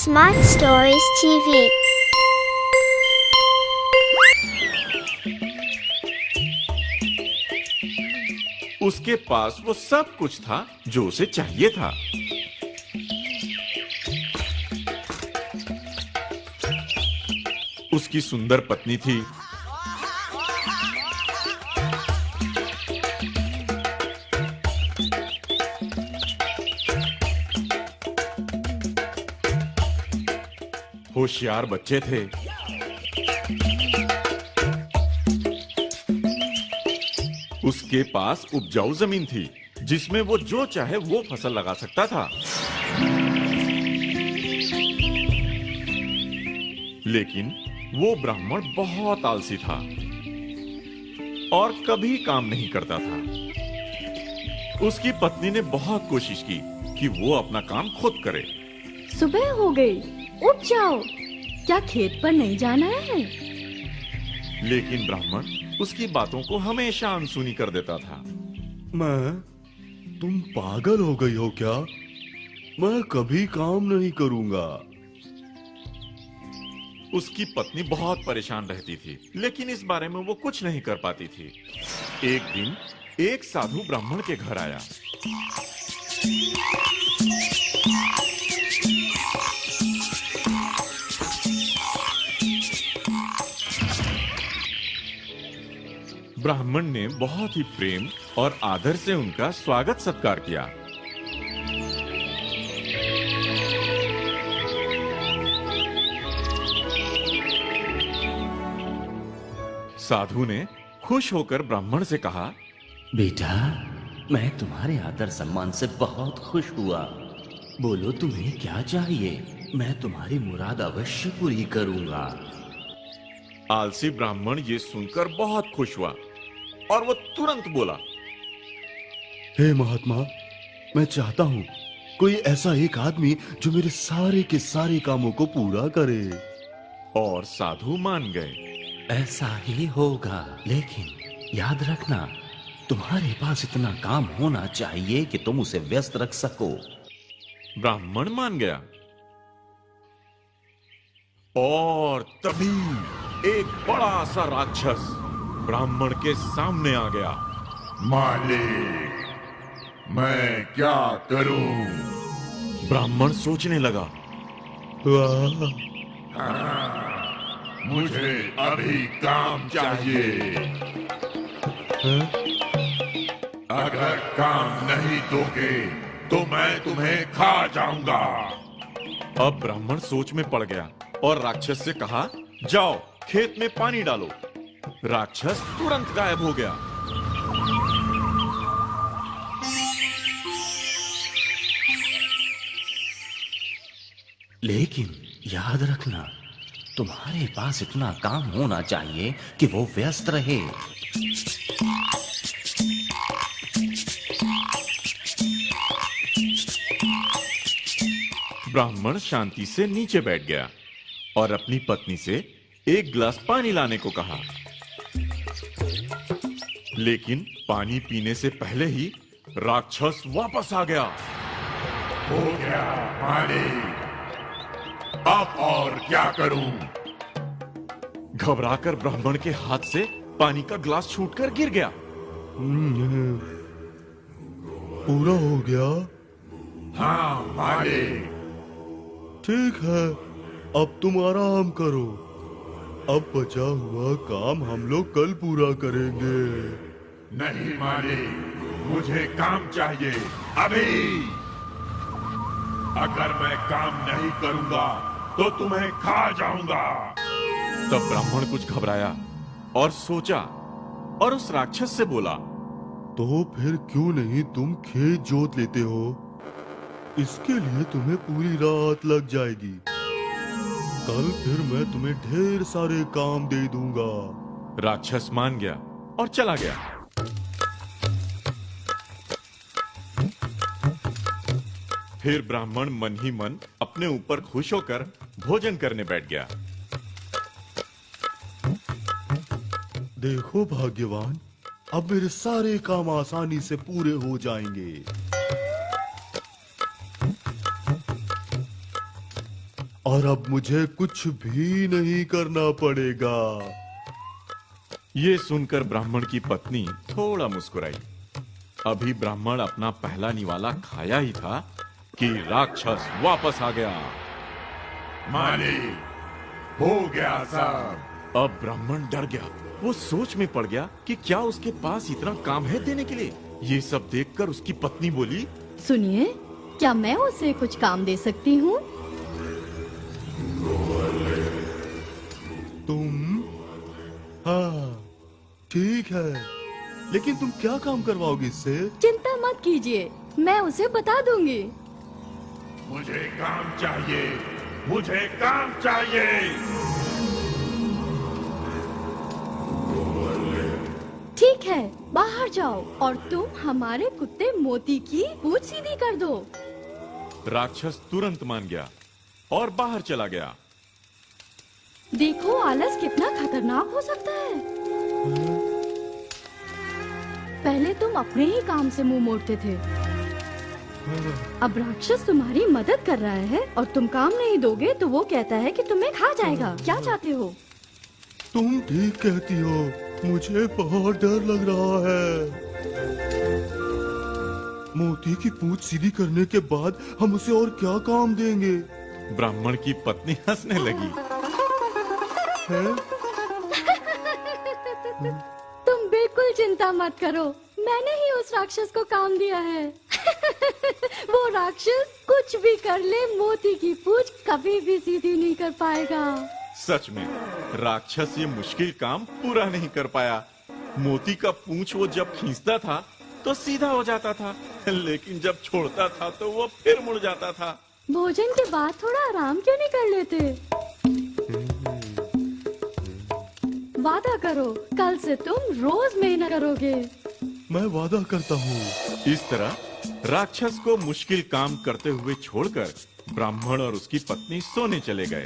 Smart Stories TV. उसके पास वो सब कुछ था जो उसे चाहिए था। उसकी सुंदर पत्नी थी, होशियार बच्चे थे, उसके पास उपजाऊ जमीन थी जिसमें वो जो चाहे वो फसल लगा सकता था। लेकिन वो ब्राह्मण बहुत आलसी था और कभी काम नहीं करता था। उसकी पत्नी ने बहुत कोशिश की कि वो अपना काम खुद करे। सुबह हो गई, उठ जाओ, क्या खेत पर नहीं जाना है? लेकिन ब्राह्मण उसकी बातों को हमेशा अनसुनी कर देता था। तुम पागल हो गई हो क्या? मैं कभी काम नहीं करूंगा। उसकी पत्नी बहुत परेशान रहती थी, लेकिन इस बारे में वो कुछ नहीं कर पाती थी। एक दिन एक साधु ब्राह्मण के घर आया। ब्राह्मण ने बहुत ही प्रेम और आदर से उनका स्वागत सत्कार किया। साधु ने खुश होकर ब्राह्मण से कहा, बेटा, मैं तुम्हारे आदर सम्मान से बहुत खुश हुआ। बोलो तुम्हें क्या चाहिए, मैं तुम्हारी मुराद अवश्य पूरी करूंगा। आलसी ब्राह्मण ये सुनकर बहुत खुश हुआ और वो तुरंत बोला, हे महात्मा, मैं चाहता हूँ कोई ऐसा एक आदमी जो मेरे सारे के सारे कामों को पूरा करे। और साधु मान गए। ऐसा ही होगा, लेकिन याद रखना, तुम्हारे पास इतना काम होना चाहिए कि तुम उसे व्यस्त रख सको। ब्राह्मण मान गया और तभी एक बड़ा सा राक्षस ब्राह्मण के सामने आ गया। मालिक, मैं क्या करूं? ब्राह्मण सोचने लगा, मुझे अभी काम चाहिए। अगर काम नहीं दोगे तो मैं तुम्हें खा जाऊंगा। अब ब्राह्मण सोच में पड़ गया और राक्षस से कहा, जाओ खेत में पानी डालो। राक्षस तुरंत गायब हो गया। लेकिन याद रखना, तुम्हारे पास इतना काम होना चाहिए कि वो व्यस्त रहे। ब्राह्मण शांति से नीचे बैठ गया और अपनी पत्नी से एक गिलास पानी लाने को कहा। लेकिन पानी पीने से पहले ही राक्षस वापस आ गया। हो गया मालिक, अब और क्या करूं? घबराकर ब्राह्मण के हाथ से पानी का गिलास छूटकर गिर गया। पूरा हो गया? हाँ मालिक। ठीक है, अब तुम आराम करो। अब बचा हुआ काम हम लोग कल पूरा करेंगे। नहीं मालिक, मुझे काम चाहिए अभी। अगर मैं काम नहीं करूंगा तो तुम्हें खा जाऊंगा। तब ब्राह्मण कुछ घबराया और सोचा और उस राक्षस से बोला, तो फिर क्यों नहीं तुम खेत जोत लेते हो? इसके लिए तुम्हें पूरी रात लग जाएगी। कल फिर मैं तुम्हें ढेर सारे काम दे दूंगा। राक्षस मान गया और चला गया। फिर ब्राह्मण मन ही मन अपने ऊपर खुश होकर भोजन करने बैठ गया। देखो भाग्यवान, अब मेरे सारे काम आसानी से पूरे हो जाएंगे। और अब मुझे कुछ भी नहीं करना पड़ेगा। ये सुनकर ब्राह्मण की पत्नी थोड़ा मुस्कुराई। अभी ब्राह्मण अपना पहला निवाला खाया ही था कि राक्षस वापस आ गया। मालिक, हो गया सब। अब ब्राह्मण डर गया। वो सोच में पड़ गया कि क्या उसके पास इतना काम है देने के लिए। ये सब देखकर उसकी पत्नी बोली, सुनिए, क्या मैं उसे कुछ काम दे सकती हूँ? तुम? हाँ, ठीक है, लेकिन तुम क्या काम करवाओगे इससे? चिंता मत कीजिए, मैं उसे बता दूंगी। मुझे काम चाहिए, मुझे काम चाहिए। ठीक है, बाहर जाओ और तुम हमारे कुत्ते मोती की पूंछ सीधी कर दो। राक्षस तुरंत मान गया और बाहर चला गया। देखो आलस कितना खतरनाक हो सकता है। पहले तुम अपने ही काम से मुंह मोड़ते थे, अब राक्षस तुम्हारी मदद कर रहा है और तुम काम नहीं दोगे तो वो कहता है कि तुम्हें खा जाएगा। क्या चाहते हो? तुम ठीक कहती हो, मुझे बहुत डर लग रहा है। मोती की पूंछ सीधी करने के बाद हम उसे और क्या काम देंगे? ब्राह्मण की पत्नी हंसने लगी। हैं? तुम बिल्कुल चिंता मत करो, मैंने ही उस राक्षस को काम दिया है। वो राक्षस कुछ भी कर ले, मोती की पूंछ कभी भी सीधी नहीं कर पाएगा। सच में राक्षस ये मुश्किल काम पूरा नहीं कर पाया। मोती का पूंछ वो जब खींचता था तो सीधा हो जाता था, लेकिन जब छोड़ता था तो वो फिर मुड़ जाता था। भोजन के बाद थोड़ा आराम क्यों नहीं कर लेते? वादा करो, कल से तुम रोज मेहनत करोगे। मैं वादा करता हूँ। इस तरह राक्षस को मुश्किल काम करते हुए छोड़कर ब्राह्मण और उसकी पत्नी सोने चले गए।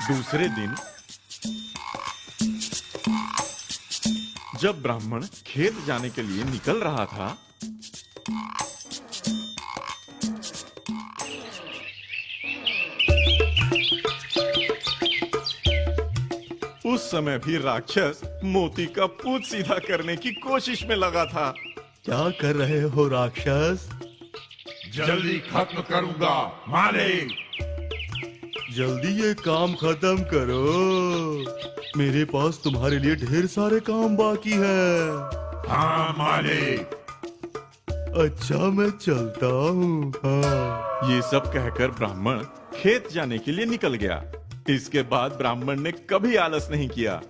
दूसरे दिन जब ब्राह्मण खेत जाने के लिए निकल रहा था, उस समय भी राक्षस मोती का पूंछ सीधा करने की कोशिश में लगा था। क्या कर रहे हो राक्षस? जल्दी खत्म करूंगा मालिक। जल्दी ये काम खत्म करो, मेरे पास तुम्हारे लिए ढेर सारे काम बाकी है। हाँ मालिक। अच्छा, मैं चलता हूँ। हाँ। ये सब कहकर ब्राह्मण खेत जाने के लिए निकल गया। इसके बाद ब्राह्मण ने कभी आलस नहीं किया।